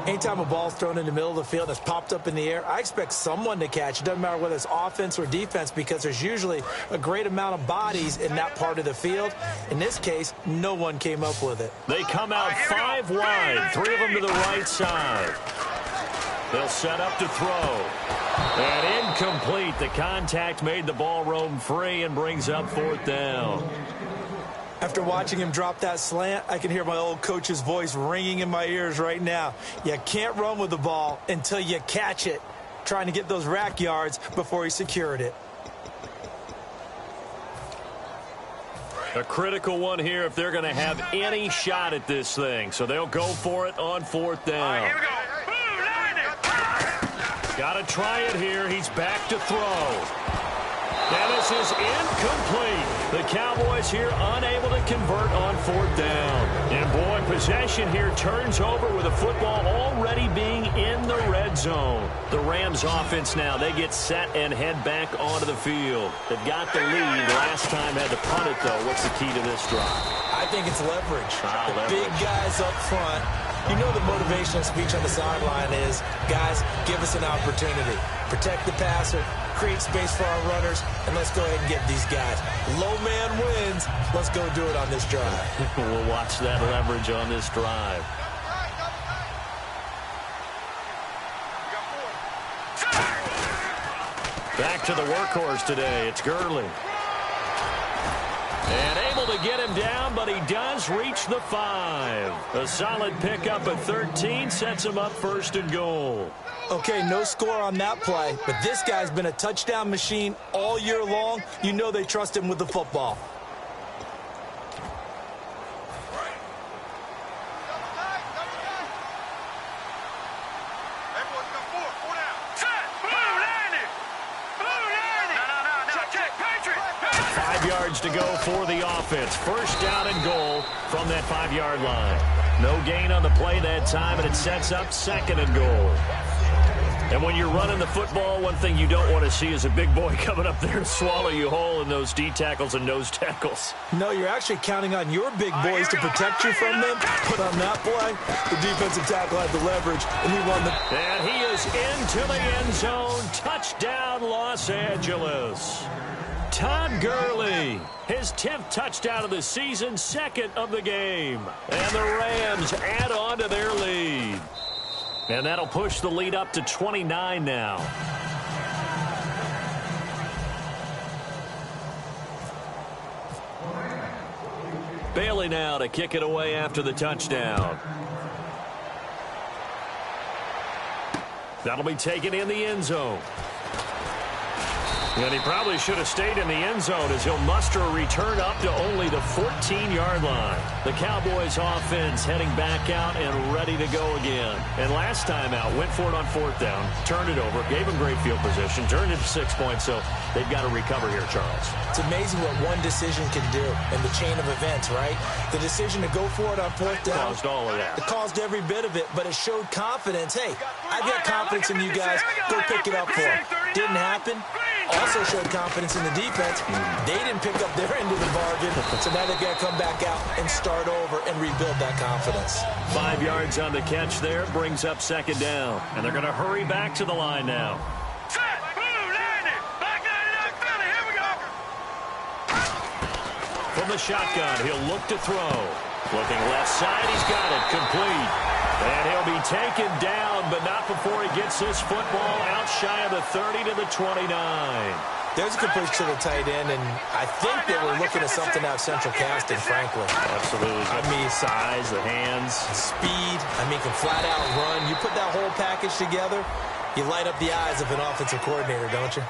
Anytime a ball's thrown in the middle of the field that's popped up in the air, I expect someone to catch. It doesn't matter whether it's offense or defense, because there's usually a great amount of bodies in that part of the field. In this case, no one came up with it. They come out 5 wide, 3 of them to the right side. They'll set up to throw. And incomplete. The contact made the ball roam free and brings up 4th down. After watching him drop that slant, I can hear my old coach's voice ringing in my ears right now. You can't run with the ball until you catch it. Trying to get those rack yards before he secured it. A critical one here if they're going to have any shot at this thing. So they'll go for it on 4th down. Here we go. Got to try it here. He's back to throw. And this is incomplete. The Cowboys here unable to convert on 4th down. And boy, possession here turns over with the football already being in the red zone. The Rams offense now, they get set and head back onto the field. They've got the lead. Last time had to punt it, though. What's the key to this drive? I think it's leverage. The big guys up front. You know the motivational speech on the sideline is, guys, give us an opportunity. Protect the passer, create space for our runners, and let's go ahead and get these guys. Low man wins. Let's go do it on this drive. We'll watch that leverage on this drive. Back to the workhorse today. It's Gurley. And able to get him down, but he does reach the 5. A solid pickup at 13 sets him up 1st and goal. Okay, no score on that play, but this guy's been a touchdown machine all year long. You know they trust him with the football. Five yards to go for the offense. First down and goal from that 5-yard line. No gain on the play that time, and it sets up second and goal. And when you're running the football, one thing you don't want to see is a big boy coming up there to swallow you whole in those D tackles and nose tackles. No, you're actually counting on your big boys to protect you from them. But on that play, the defensive tackle had the leverage, and he won the... And he is into the end zone. Touchdown, Los Angeles. Todd Gurley, his 10th touchdown of the season, second of the game. And the Rams add on to their lead. And that'll push the lead up to 29 now. Bailey now to kick it away after the touchdown. That'll be taken in the end zone. And he probably should have stayed in the end zone as he'll muster a return up to only the 14-yard line. The Cowboys offense heading back out and ready to go again. And last time out, went for it on 4th down, turned it over, gave him great field position, turned it to 6 points, so they've got to recover here, Charles. It's amazing what one decision can do in the chain of events, right? The decision to go for it on 4th down. Caused all of that. It caused every bit of it, but it showed confidence. Hey, I've got confidence in you guys. Go pick it up for them. Didn't happen. Also showed confidence in the defense. They didn't pick up their end of the bargain, so now they've got to come back out and start over and rebuild that confidence. 5 yards on the catch there, brings up second down. And they're going to hurry back to the line now. From the shotgun, he'll look to throw. Looking left side, he's got it, complete. And he'll be taken down, but not before he gets this football out shy of the 30 to the 29. There's a completion to the tight end, and I think that we're looking at something out of central casting, frankly. Absolutely. I mean, size, the hands. Speed. I mean, can flat out run. You put that whole package together, you light up the eyes of an offensive coordinator, don't you?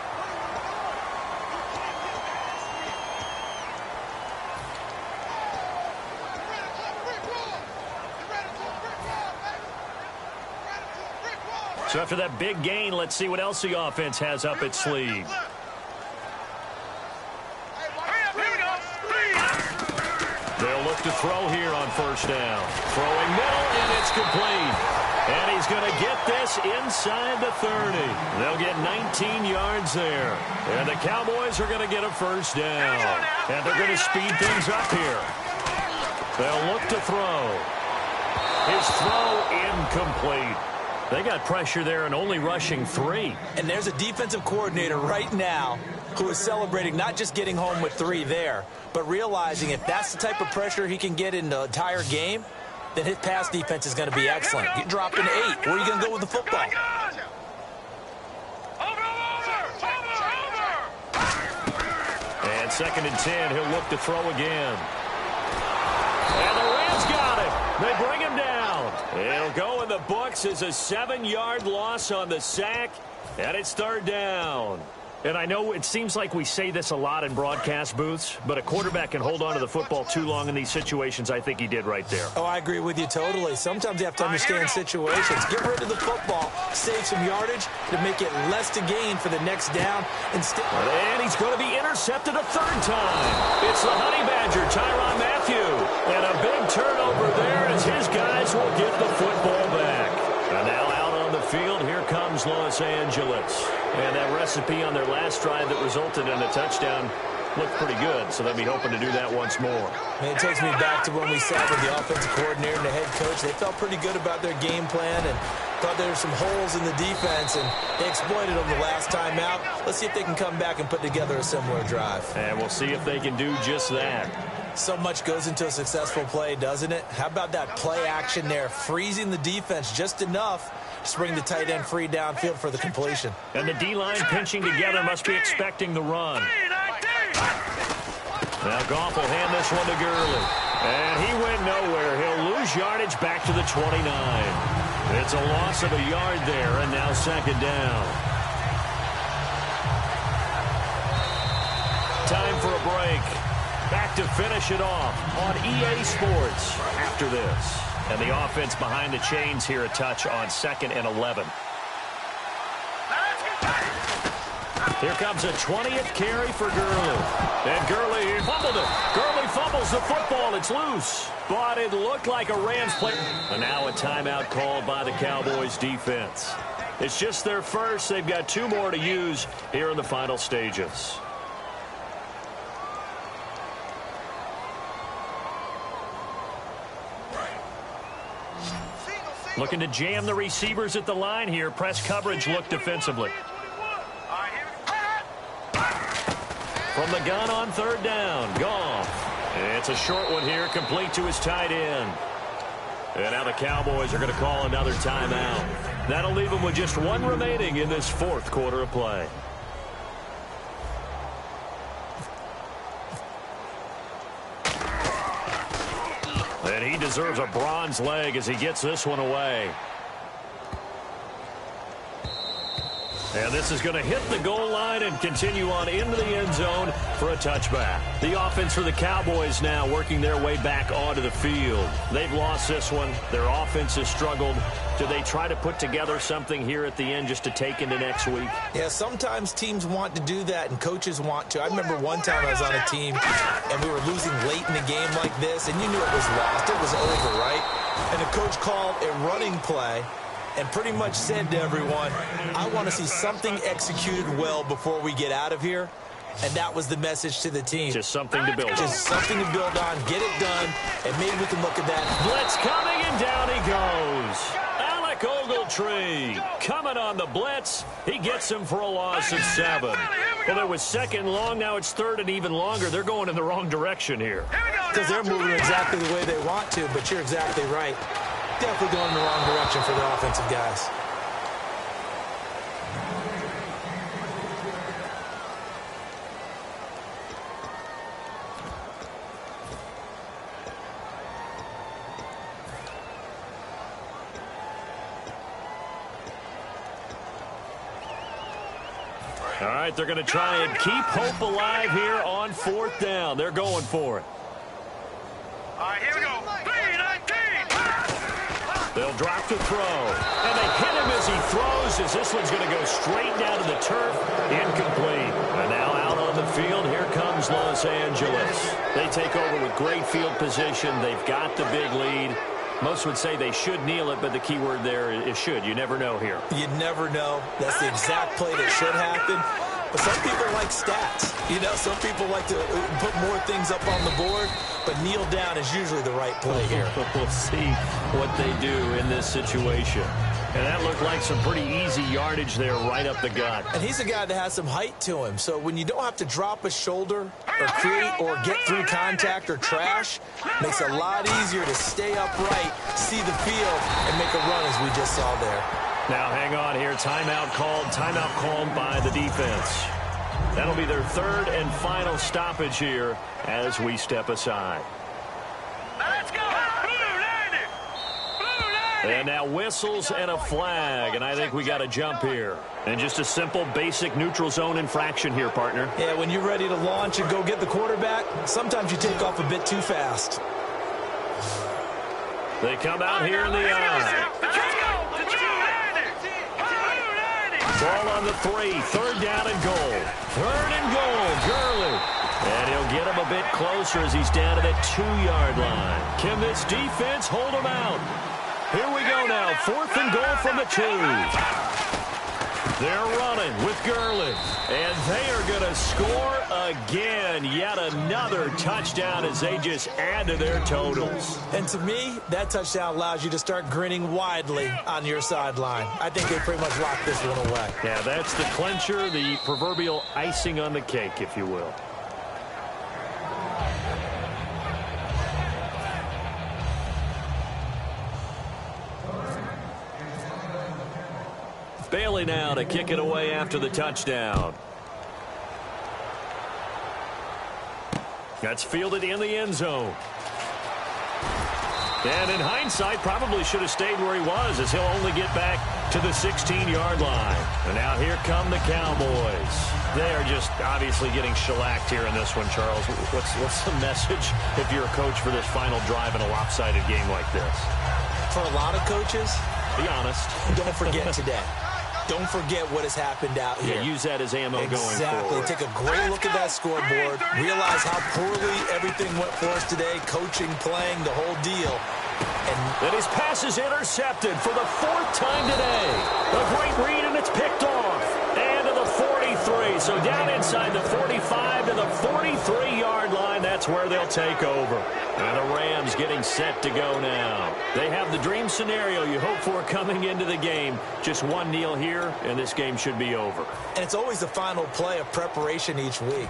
So after that big gain, let's see what else the offense has up its sleeve. They'll look to throw here on first down. Throwing middle, and it's complete. And he's going to get this inside the 30. They'll get 19 yards there. And the Cowboys are going to get a first down. And they're going to speed things up here. They'll look to throw. His throw incomplete. They got pressure there and only rushing 3. And there's a defensive coordinator right now who is celebrating not just getting home with 3 there, but realizing if that's the type of pressure he can get in the entire game, then his pass defense is going to be excellent. You're dropping 8. Where are you going to go with the football? And 2nd and 10, he'll look to throw again. And the Rams got it. They bring him down. It'll go in the books as a 7-yard loss on the sack, and it's 3rd down. And I know it seems like we say this a lot in broadcast booths, but a quarterback can hold on to the football too long in these situations. I think he did right there. Oh, I agree with you totally. Sometimes you have to understand situations. Get rid of the football, save some yardage to make it less to gain for the next down. And he's going to be intercepted a 3rd time. It's the Honey Badger, Tyrann Mathieu. And a big turnover there as his guys will get the football back. And now out on the field, here comes Los Angeles. And that recipe on their last drive that resulted in a touchdown looked pretty good, so they'll be hoping to do that once more. And it takes me back to when we sat with the offensive coordinator and the head coach. They felt pretty good about their game plan and thought there were some holes in the defense, and they exploited them the last time out. Let's see if they can come back and put together a similar drive. And we'll see if they can do just that. So much goes into a successful play, doesn't it? How about that play action there, freezing the defense just enough to bring the tight end free downfield for the completion. And the D-line pinching together must be expecting the run. Now Goff will hand this one to Gurley. And he went nowhere. He'll lose yardage back to the 29. It's a loss of a yard there, and now 2nd down. Time for a break. Back to finish it off on EA Sports after this. And the offense behind the chains here a touch on 2nd and 11. Here comes a 20th carry for Gurley. And Gurley fumbled it. Gurley fumbles the football. It's loose. But it looked like a Rams play. And now a timeout called by the Cowboys defense. It's just their first. They've got 2 more to use here in the final stages. Looking to jam the receivers at the line here. Press coverage look defensively. From the gun on 3rd down. Goff. It's a short one here, complete to his tight end. And now the Cowboys are going to call another timeout. That'll leave them with just 1 remaining in this 4th quarter of play. And he deserves a bronze leg as he gets this one away. And this is going to hit the goal line and continue on into the end zone for a touchback. The offense for the Cowboys now working their way back onto the field. They've lost this one. Their offense has struggled. Do they try to put together something here at the end just to take into next week? Yeah, sometimes teams want to do that and coaches want to. I remember one time I was on a team and we were losing late in a game like this, and you knew it was lost. It was over, right? And the coach called a running play and pretty much said to everyone, I want to see something executed well before we get out of here. And that was the message to the team. Just something to build on. Just something to build on, get it done, and maybe we can look at that. Blitz coming, and down he goes. Alec Ogletree coming on the blitz. He gets him for a loss of 7. Well, it was 2nd and long. Now it's 3rd and even longer. They're going in the wrong direction here. Because they're moving exactly the way they want to, but you're exactly right. Definitely going in the wrong direction for the offensive guys. All right, they're going to try and keep hope alive here on 4th down. They're going for it. All right, here we go. 3-19. They'll drop to throw. And they hit him as he throws, as this one's going to go straight down to the turf. Incomplete. And now out on the field, here comes Los Angeles. They take over with great field position. They've got the big lead. Most would say they should kneel it, but the key word there is should. You never know here. You never know. That's the exact play that should happen. But some people like stats. You know, some people like to put more things up on the board, but kneel down is usually the right play here. We'll see what they do in this situation. And that looked like some pretty easy yardage there right up the gut. And he's a guy that has some height to him. So when you don't have to drop a shoulder or create or get through contact or trash, makes it a lot easier to stay upright, see the field, and make a run as we just saw there. Now hang on here. Timeout called by the defense. That'll be their 3rd and final stoppage here as we step aside. Let's go. And now whistles and a flag, and I think we got a jump here. And just a simple, basic neutral zone infraction here, partner. Yeah, when you're ready to launch and go get the quarterback, sometimes you take off a bit too fast. They come out here in the eye. Ball on the 3, 3rd down and goal. 3rd and goal, Gurley. And he'll get him a bit closer as he's down to the 2-yard line. Can this defense hold him out? Here we go now, 4th and goal from the 2. They're running with Gurley. And they are going to score again. Yet another touchdown as they just add to their totals. And to me, that touchdown allows you to start grinning widely on your sideline. I think they pretty much locked this one away. Yeah, that's the clincher, the proverbial icing on the cake, if you will. Bailey now to kick it away after the touchdown. That's fielded in the end zone. And in hindsight, probably should have stayed where he was, as he'll only get back to the 16-yard line. And now here come the Cowboys. They are just obviously getting shellacked here in this one, Charles. What's the message if you're a coach for this final drive in a lopsided game like this? For a lot of coaches, be honest. don't forget today. don't forget what has happened out here. Yeah, use that as ammo going forward. Take a great look at that scoreboard. Realize how poorly everything went for us today. Coaching, playing, the whole deal. And his pass is intercepted for the 4th time today. A great read, and it's picked off. And to the 43. So down inside the 45 to the 43-yard line. That's where they'll take over. And the Rams getting set to go now. They have the dream scenario you hope for coming into the game. Just one kneel here, and this game should be over. And it's always the final play of preparation each week.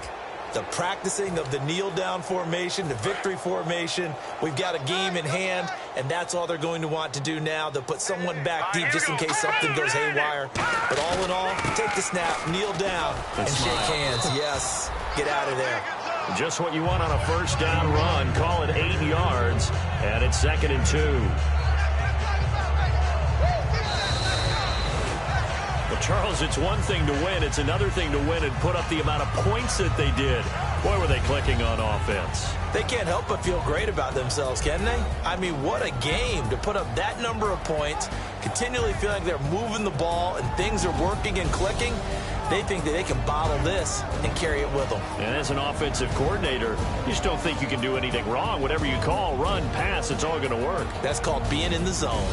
The practicing of the kneel-down formation, the victory formation. We've got a game in hand, and that's all they're going to want to do now. They'll put someone back deep just in case something goes haywire. But all in all, take the snap, kneel down, and shake hands. Yes, get out of there. Just what you want on a first down run. Call it 8 yards, and it's 2nd and 2. Well, Charles, it's one thing to win. It's another thing to win and put up the amount of points that they did. Boy, were they clicking on offense. They can't help but feel great about themselves, can they? I mean, what a game to put up that number of points, continually feeling they're moving the ball and things are working and clicking. They think that they can bottle this and carry it with them. And as an offensive coordinator, you just don't think you can do anything wrong. Whatever you call, run, pass, it's all going to work. That's called being in the zone.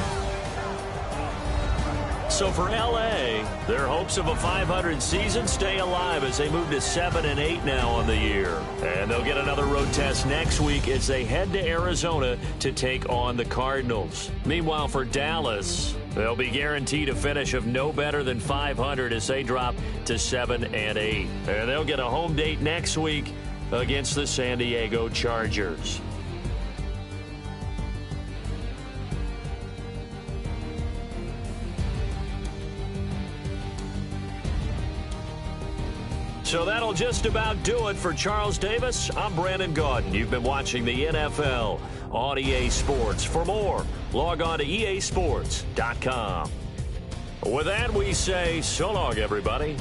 So for L.A., their hopes of a 500 season stay alive as they move to 7-8 now on the year. And they'll get another road test next week as they head to Arizona to take on the Cardinals. Meanwhile, for Dallas, they'll be guaranteed a finish of no better than 500 as they drop to 7-8. And they'll get a home date next week against the San Diego Chargers. So that'll just about do it for Charles Davis. I'm Brandon Gaudin. You've been watching the NFL on EA Sports. For more, log on to easports.com. With that, we say so long, everybody.